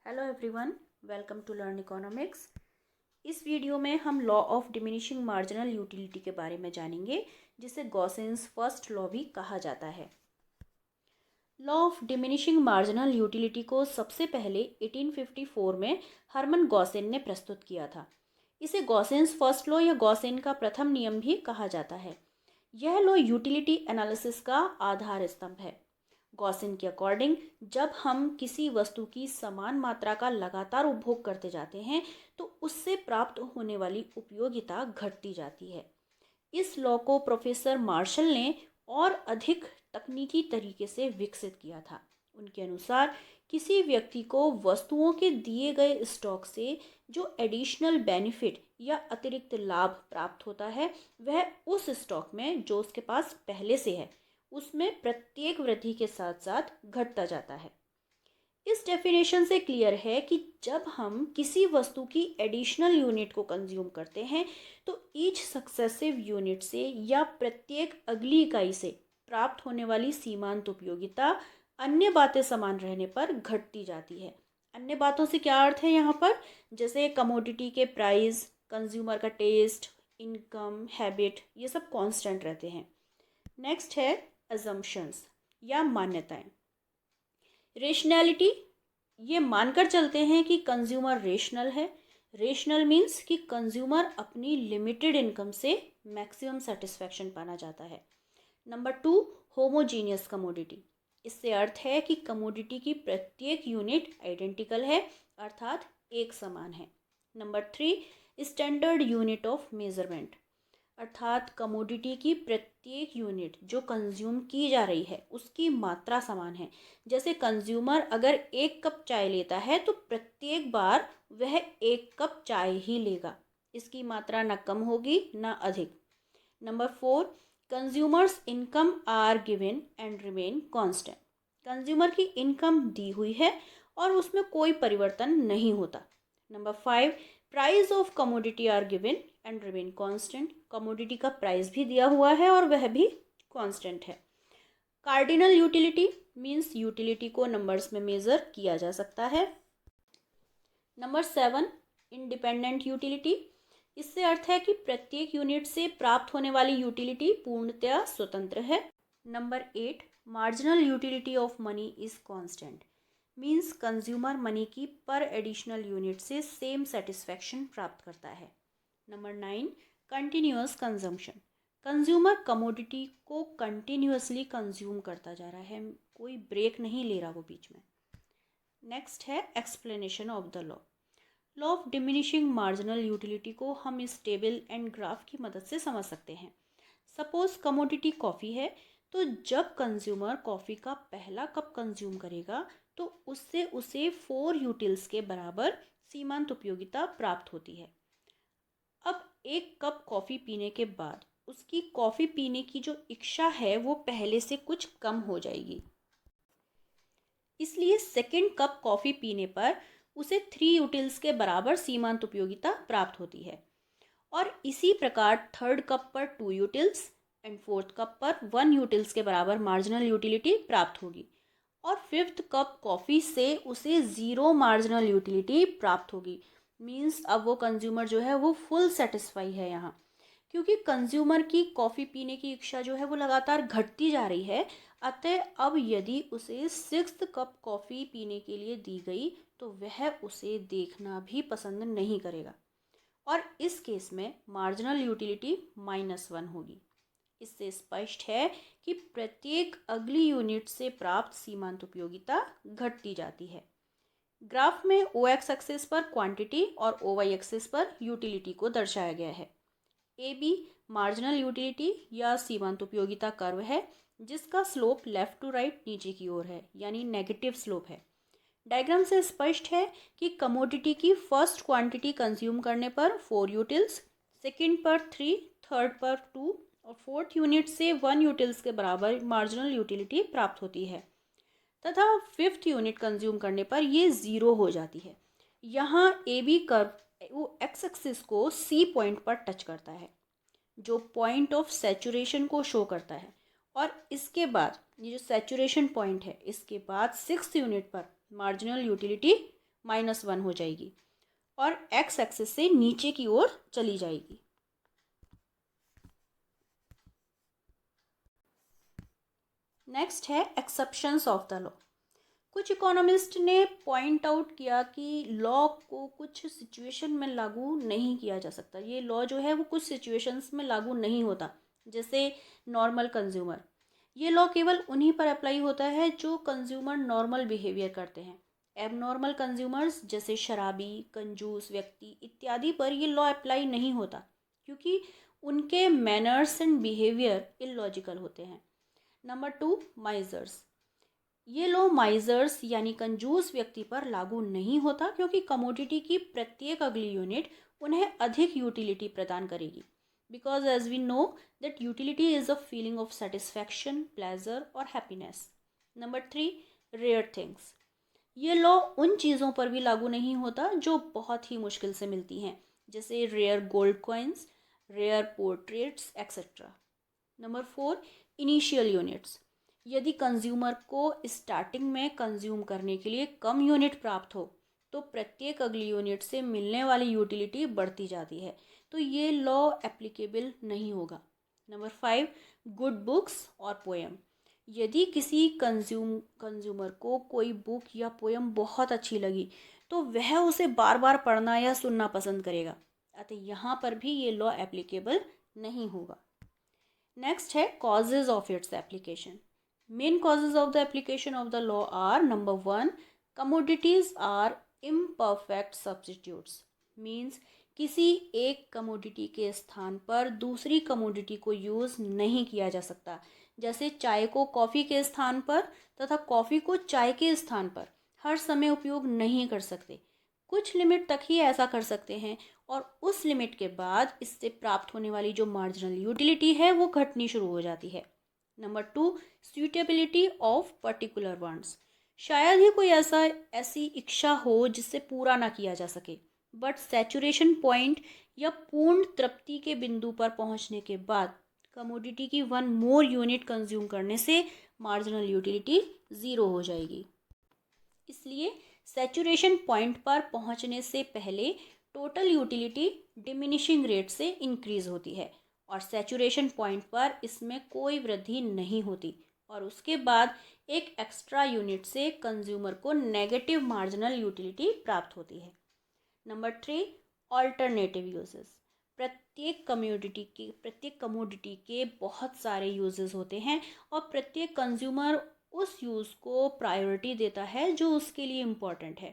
Hello everyone, welcome to learn economics. इस video में हम law of diminishing marginal utility के बारे में जानेंगे, जिसे गॉसेंस फर्स्ट लॉ भी कहा जाता है। Law of diminishing marginal utility को सबसे पहले 1854 में हरमन गॉसेन ने प्रस्तुत किया था। इसे गॉसेंस फर्स्ट लॉ या गॉसेन का प्रथम नियम भी कहा जाता है। यह लॉ यूटिलिटी एनालिसिस का आधार स्तंभ है। गॉसेन के अकॉर्डिंग जब हम किसी वस्तु की समान मात्रा का लगातार उपभोग करते जाते हैं तो उससे प्राप्त होने वाली उपयोगिता घटती जाती है। इस लॉ को प्रोफेसर मार्शल ने और अधिक तकनीकी तरीके से विकसित किया था। उनके अनुसार किसी व्यक्ति को वस्तुओं के दिए गए स्टॉक से जो एडिशनल बेनिफिट या अतिरिक्त लाभ प्राप्त होता है, वह उस स्टॉक में जो उसके पास पहले से है उसमें प्रत्येक वृद्धि के साथ साथ घटता जाता है। इस डेफिनेशन से क्लियर है कि जब हम किसी वस्तु की एडिशनल यूनिट को कंज्यूम करते हैं तो ईच सक्सेसिव यूनिट से या प्रत्येक अगली इकाई से प्राप्त होने वाली सीमांत उपयोगिता अन्य बातें समान रहने पर घटती जाती है। अन्य बातों से क्या अर्थ है यहाँ पर? जैसे कमोडिटी के प्राइस, कंज्यूमर का टेस्ट, इनकम, हैबिट, ये सब कांस्टेंट रहते हैं। नेक्स्ट है अजम्पशंस या मान्यताएं। रेशनैलिटी, ये मानकर चलते हैं कि कंज्यूमर रेशनल है। रेशनल मीन्स कि कंज्यूमर अपनी लिमिटेड इनकम से मैक्सिमम सेटिस्फैक्शन पाना चाहता है। Number 2, homogeneous commodity. इससे अर्थ है कि कमोडिटी की प्रत्येक यूनिट आइडेंटिकल है, अर्थात एक समान है। Number 3, standard unit of measurement, अर्थात कमोडिटी की प्रत्येक यूनिट जो कंज्यूम की जा रही है उसकी मात्रा समान है। जैसे कंज्यूमर अगर 1 कप चाय लेता है तो प्रत्येक बार वह 1 कप चाय ही लेगा, इसकी मात्रा न कम होगी न अधिक। Number 4, consumers income are given and remain constant. Consumer की इनकम दी हुई है और उसमें कोई परिवर्तन नहीं होता। Number 5, price of commodity are given and remain constant. Commodity का प्राइस भी दिया हुआ है और वह भी कांस्टेंट है। कार्डिनल यूटिलिटी मीन्स यूटिलिटी को नंबर्स में मेजर किया जा सकता है। Number 7, independent utility. इससे अर्थ है कि प्रत्येक यूनिट से प्राप्त होने वाली यूटिलिटी पूर्णतया स्वतंत्र है। Number 8, marginal utility of money is constant means consumer money की पर एडिशनल यूनिट से सेम सेटिस्फैक्शन प्राप्त करता है। Number 9, continuous consumption. Consumer commodity को कंटिन्यूअसली कंज्यूम करता जा रहा है, कोई ब्रेक नहीं ले रहा वो बीच में। नेक्स्ट है explanation of the law. Law of diminishing marginal utility को हम इस टेबल एंड ग्राफ की मदद से समझ सकते हैं। सपोज कमोडिटी कॉफ़ी है, तो जब कंज्यूमर कॉफ़ी का पहला कप कंज्यूम करेगा तो उससे उसे 4 यूटिल्स के बराबर सीमांत उपयोगिता प्राप्त होती है। अब 1 कप कॉफ़ी पीने के बाद उसकी कॉफ़ी पीने की जो इच्छा है वो पहले से कुछ कम हो जाएगी, इसलिए सेकेंड कप कॉफ़ी पीने पर उसे 3 यूटिल्स के बराबर सीमांत उपयोगिता प्राप्त होती है। और इसी प्रकार थर्ड कप पर 2 यूटिल्स एंड फोर्थ कप पर 1 यूटिल्स के बराबर मार्जिनल यूटिलिटी प्राप्त होगी। और फिफ्थ कप कॉफ़ी से उसे 0 मार्जिनल यूटिलिटी प्राप्त होगी। मीन्स अब वो कंज्यूमर जो है वो फुल सेटिस्फाई है यहाँ, क्योंकि कंज्यूमर की कॉफ़ी पीने की इच्छा जो है वो लगातार घटती जा रही है। अतः अब यदि उसे 6th कप कॉफ़ी पीने के लिए दी गई तो वह उसे देखना भी पसंद नहीं करेगा और इस केस में मार्जिनल यूटिलिटी -1 होगी। इससे स्पष्ट है कि प्रत्येक अगली यूनिट से प्राप्त सीमांत उपयोगिता घटती जाती है। ग्राफ में ओ एक्स एक्सिस पर क्वांटिटी और ओ वाई एक्सिस पर यूटिलिटी को दर्शाया गया है। ए बी मार्जिनल यूटिलिटी या सीमांत उपयोगिता कर्व है, जिसका स्लोप लेफ्ट टू राइट नीचे की ओर है, यानी नेगेटिव स्लोप है। डायग्राम से स्पष्ट है कि कमोडिटी की फर्स्ट क्वांटिटी कंज्यूम करने पर 4 यूटिल्स, सेकंड पर 3, थर्ड पर 2 और फोर्थ यूनिट से 1 यूटिल्स के बराबर मार्जिनल यूटिलिटी प्राप्त होती है तथा फिफ्थ यूनिट कंज्यूम करने पर ये 0 हो जाती है। यहाँ A B curve X axis को सी पॉइंट पर टच करता है, जो पॉइंट ऑफ सैचुरेशन को शो करता है। और इसके बाद ये जो सैचुरेशन पॉइंट है, इसके बाद 6th यूनिट पर मार्जिनल यूटिलिटी -1 हो जाएगी और एक्स एक्सिस से नीचे की ओर चली जाएगी। नेक्स्ट है एक्सेप्शंस ऑफ द लॉ। कुछ इकोनॉमिस्ट ने पॉइंट आउट किया कि लॉ को कुछ सिचुएशन में लागू नहीं किया जा सकता। ये लॉ जो है वो कुछ सिचुएशंस में लागू नहीं होता, जैसे नॉर्मल कंज्यूमर। ये लॉ केवल उन्हीं पर अप्लाई होता है जो कंज्यूमर नॉर्मल बिहेवियर करते हैं। एबनॉर्मल कंज्यूमर्स जैसे शराबी, कंजूस व्यक्ति इत्यादि पर ये लॉ अप्लाई नहीं होता, क्योंकि उनके मैनर्स एंड बिहेवियर इलॉजिकल होते हैं। नंबर 2, माइजर्स। ये लॉ माइजर्स यानी कंजूस व्यक्ति पर लागू नहीं होता, क्योंकि कमोडिटी की प्रत्येक अगली यूनिट उन्हें अधिक यूटिलिटी प्रदान करेगी। Because as we know that utility is a feeling of satisfaction, pleasure और हैप्पीनेस। Number 3, rare things. ये लॉ उन चीज़ों पर भी लागू नहीं होता जो बहुत ही मुश्किल से मिलती हैं, जैसे rare gold coins, rare portraits etcetera. Number 4, initial units. यदि कंज्यूमर को स्टार्टिंग में कंज्यूम करने के लिए कम यूनिट प्राप्त हो, तो प्रत्येक अगली यूनिट से मिलने वाली यूटिलिटी बढ़ती जाती है, तो ये लॉ एप्लीकेबल नहीं होगा। नंबर 5, गुड बुक्स और पोएम। यदि किसी कंज्यूमर को कोई बुक या पोएम बहुत अच्छी लगी, तो वह उसे बार बार पढ़ना या सुनना पसंद करेगा, अतः यहाँ पर भी ये लॉ एप्लीकेबल नहीं होगा। नेक्स्ट है causes of its application. Main causes of the application of the law are: number 1, commodities are imperfect substitutes. Means किसी एक कमोडिटी के स्थान पर दूसरी कमोडिटी को यूज़ नहीं किया जा सकता, जैसे चाय को कॉफ़ी के स्थान पर तथा कॉफ़ी को चाय के स्थान पर हर समय उपयोग नहीं कर सकते। कुछ लिमिट तक ही ऐसा कर सकते हैं और उस लिमिट के बाद इससे प्राप्त होने वाली जो मार्जिनल यूटिलिटी है वो घटनी शुरू हो जाती है। Number 2, suitability of particular wants. शायद ही कोई ऐसी इच्छा हो जिससे पूरा ना किया जा सके, बट सैचुरेशन पॉइंट या पूर्ण तृप्ति के बिंदु पर पहुंचने के बाद कमोडिटी की 1 मोर यूनिट कंज्यूम करने से मार्जिनल यूटिलिटी 0 हो जाएगी। इसलिए सैचुरेशन पॉइंट पर पहुंचने से पहले टोटल यूटिलिटी डिमिनिशिंग रेट से इंक्रीज होती है और सैचुरेशन पॉइंट पर इसमें कोई वृद्धि नहीं होती और उसके बाद एक एक्स्ट्रा यूनिट से कंज्यूमर को नेगेटिव मार्जिनल यूटिलिटी प्राप्त होती है। Number 3, alternative uses. प्रत्येक कमोडिटी के बहुत सारे यूजेस होते हैं और प्रत्येक कंज्यूमर उस यूज़ को प्रायोरिटी देता है जो उसके लिए इम्पॉर्टेंट है।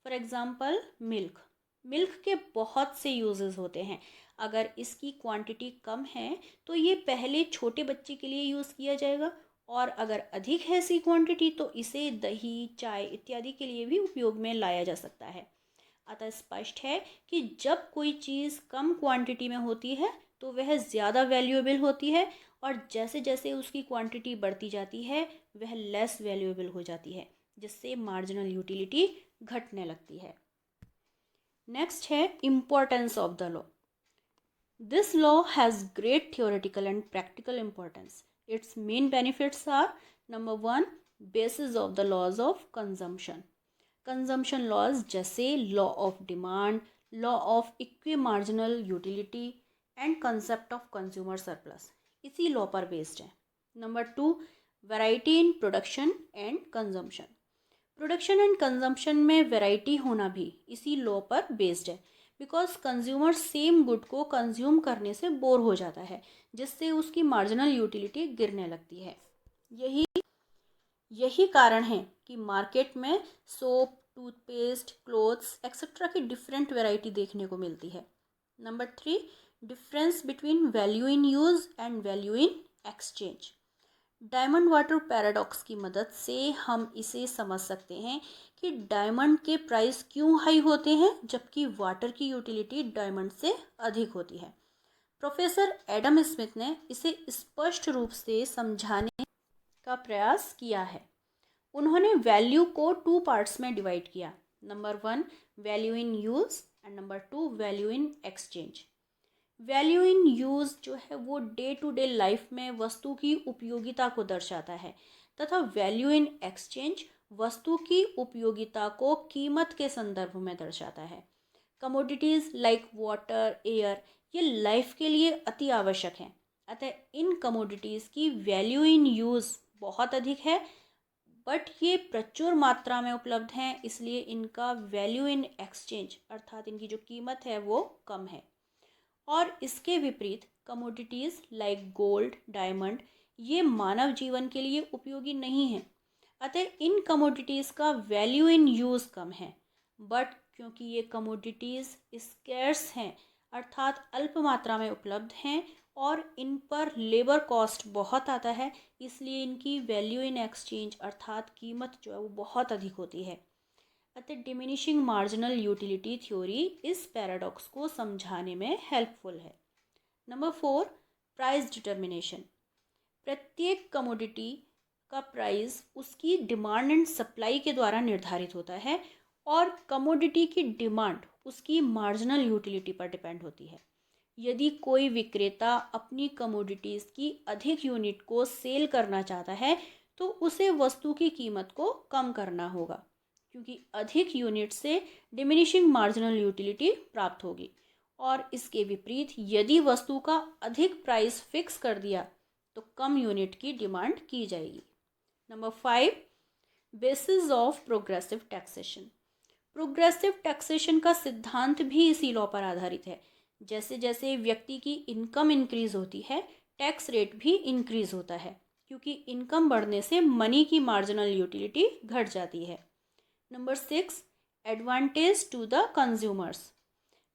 फॉर एग्ज़ाम्पल मिल्क के बहुत से यूजेस होते हैं। अगर इसकी क्वांटिटी कम है तो ये पहले छोटे बच्चे के लिए यूज़ किया जाएगा और अगर अधिक है इसकी क्वांटिटी तो इसे दही, चाय इत्यादि के लिए भी उपयोग में लाया जा सकता है। अतः स्पष्ट है कि जब कोई चीज़ कम क्वांटिटी में होती है तो वह ज़्यादा वैल्यूएबल होती है और जैसे जैसे उसकी क्वांटिटी बढ़ती जाती है वह लेस वैल्यूएबल हो जाती है, जिससे मार्जिनल यूटिलिटी घटने लगती है। नेक्स्ट है importance of the law. This law has great theoretical and practical importance. Its main benefits are: number 1, basis of the laws of consumption. Consumption laws जैसे law of demand, law of equi marginal utility and concept of consumer surplus इसी law पर based है. Number 2, variety in production and consumption. Production and consumption में variety होना भी इसी law पर based है, बिकॉज कंज्यूमर सेम गुड को कंज्यूम करने से बोर हो जाता है, जिससे उसकी मार्जिनल यूटिलिटी गिरने लगती है. यही कारण है कि मार्केट में सोप, टूथपेस्ट, क्लोथ्स एक्सेट्रा की डिफरेंट वैरायटी देखने को मिलती है. Number 3, difference between value in use and value in exchange. Diamond water paradox की मदद से हम इसे समझ सकते हैं कि डायमंड के प्राइस क्यों हाई होते हैं जबकि वाटर की यूटिलिटी डायमंड से अधिक होती है. प्रोफेसर एडम स्मिथ ने इसे स्पष्ट रूप से समझाने का प्रयास किया है. उन्होंने वैल्यू को 2 पार्ट्स में डिवाइड किया. Number 1, value in use and number 2, value in exchange. Value in use जो है वो डे टू डे लाइफ में वस्तु की उपयोगिता को दर्शाता है तथा वैल्यू इन एक्सचेंज वस्तु की उपयोगिता को कीमत के संदर्भ में दर्शाता है। कमोडिटीज़ लाइक वाटर, एयर, ये लाइफ के लिए अति आवश्यक हैं। अतः इन कमोडिटीज़ की वैल्यू इन यूज़ बहुत अधिक है, बट ये प्रचुर मात्रा में उपलब्ध हैं, इसलिए इनका वैल्यू इन एक्सचेंज अर्थात इनकी जो कीमत है वो कम है। और इसके विपरीत कमोडिटीज़ लाइक गोल्ड, डायमंड, ये मानव जीवन के लिए उपयोगी नहीं हैं। अतः इन कमोडिटीज़ का वैल्यू इन यूज़ कम है, बट क्योंकि ये कमोडिटीज़ स्केर्स हैं अर्थात अल्प मात्रा में उपलब्ध हैं और इन पर लेबर कॉस्ट बहुत आता है, इसलिए इनकी वैल्यू इन एक्सचेंज अर्थात कीमत जो है वो बहुत अधिक होती है। अतः डिमिनिशिंग मार्जिनल यूटिलिटी थ्योरी इस पैराडॉक्स को समझाने में हेल्पफुल है। Number 4, price determination. प्रत्येक कमोडिटी का प्राइस उसकी डिमांड एंड सप्लाई के द्वारा निर्धारित होता है और कमोडिटी की डिमांड उसकी मार्जिनल यूटिलिटी पर डिपेंड होती है। यदि कोई विक्रेता अपनी कमोडिटीज़ की अधिक यूनिट को सेल करना चाहता है तो उसे वस्तु की कीमत को कम करना होगा, क्योंकि अधिक यूनिट से डिमिनिशिंग मार्जिनल यूटिलिटी प्राप्त होगी। और इसके विपरीत यदि वस्तु का अधिक प्राइस फिक्स कर दिया तो कम यूनिट की डिमांड की जाएगी। Number 5, basis of progressive taxation. Progressive taxation का सिद्धांत भी इसी लॉ पर आधारित है। जैसे जैसे व्यक्ति की इनकम इंक्रीज होती है, टैक्स रेट भी इंक्रीज होता है, क्योंकि इनकम बढ़ने से मनी की मार्जिनल यूटिलिटी घट जाती है। Number 6, advantage to the consumers.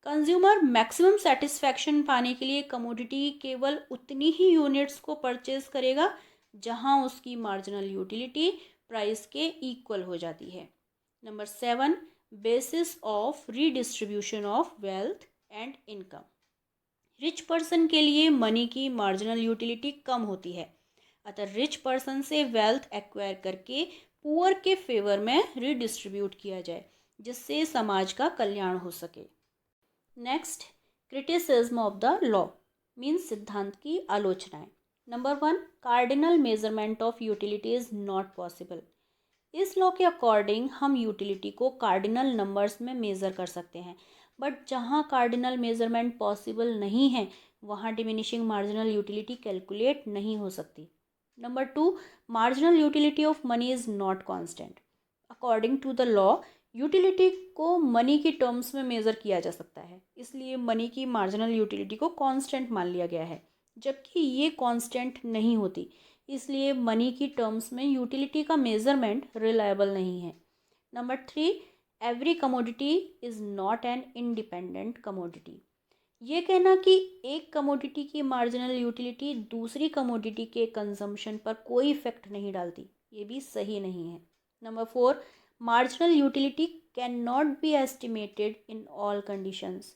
Consumer maximum satisfaction पाने के लिए कमोडिटी केवल उतनी ही यूनिट्स को परचेज करेगा जहां उसकी मार्जिनल यूटिलिटी प्राइस के इक्वल हो जाती है। Number 7, basis of redistribution of wealth and income. Rich person के लिए मनी की मार्जिनल यूटिलिटी कम होती है, अतः रिच पर्सन से वेल्थ एक्वायर करके पुअर के फेवर में रीडिस्ट्रीब्यूट किया जाए, जिससे समाज का कल्याण हो सके। Next, criticism of the law means सिद्धांत की आलोचनाएं। नंबर 1, cardinal measurement of utility is not possible. इस लॉ के अकॉर्डिंग हम यूटिलिटी को कार्डिनल नंबर्स में मेज़र कर सकते हैं, बट जहाँ कार्डिनल मेजरमेंट पॉसिबल नहीं है वहाँ डिमिनिशिंग मार्जिनल यूटिलिटी कैलकुलेट नहीं हो सकती। Number 2, marginal utility of money is not constant. According to the law utility को मनी की टर्म्स में मेज़र किया जा सकता है, इसलिए मनी की मार्जिनल यूटिलिटी को कांस्टेंट मान लिया गया है, जबकि ये कांस्टेंट नहीं होती, इसलिए मनी की टर्म्स में यूटिलिटी का मेजरमेंट रिलायबल नहीं है। Number 3, every commodity is not an independent commodity. ये कहना कि एक कमोडिटी की मार्जिनल यूटिलिटी दूसरी कमोडिटी के कंजम्पशन पर कोई इफेक्ट नहीं डालती, ये भी सही नहीं है। Number 4, marginal utility can not be estimated in all conditions.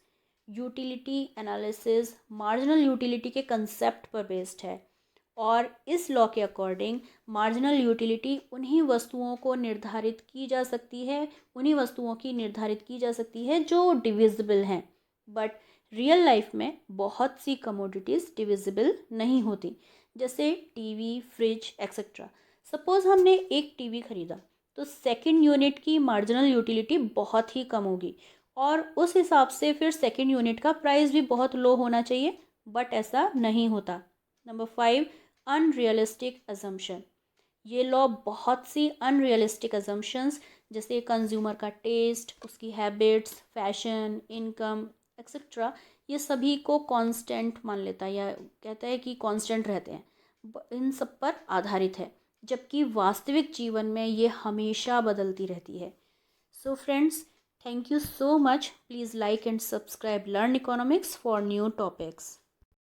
Utility analysis marginal utility के कंसेप्ट पर बेस्ड है और इस लॉ के अकॉर्डिंग मार्जिनल यूटिलिटी उन्हीं वस्तुओं को निर्धारित की जा सकती है, उन्हीं वस्तुओं की निर्धारित की जा सकती है जो डिविजिबल हैं, बट रियल लाइफ में बहुत सी कमोडिटीज़ डिविजिबल नहीं होती, जैसे टीवी, फ्रिज एक्सेट्रा। सपोज़ हमने एक टीवी खरीदा तो सेकंड यूनिट की मार्जिनल यूटिलिटी बहुत ही कम होगी और उस हिसाब से फिर सेकंड यूनिट का प्राइस भी बहुत लो होना चाहिए, बट ऐसा नहीं होता। Number 5, unrealistic assumption. ये लॉ बहुत सी अनरियलिस्टिक अजम्पशंस जैसे कंज्यूमर का टेस्ट, उसकी हैबिट्स, फैशन, इनकम एक्सेट्रा, ये सभी को कांस्टेंट मान लेता है या कहता है कि कांस्टेंट रहते हैं, इन सब पर आधारित है, जबकि वास्तविक जीवन में ये हमेशा बदलती रहती है। So friends, thank you so much. Please like and subscribe Learn Economics for new topics.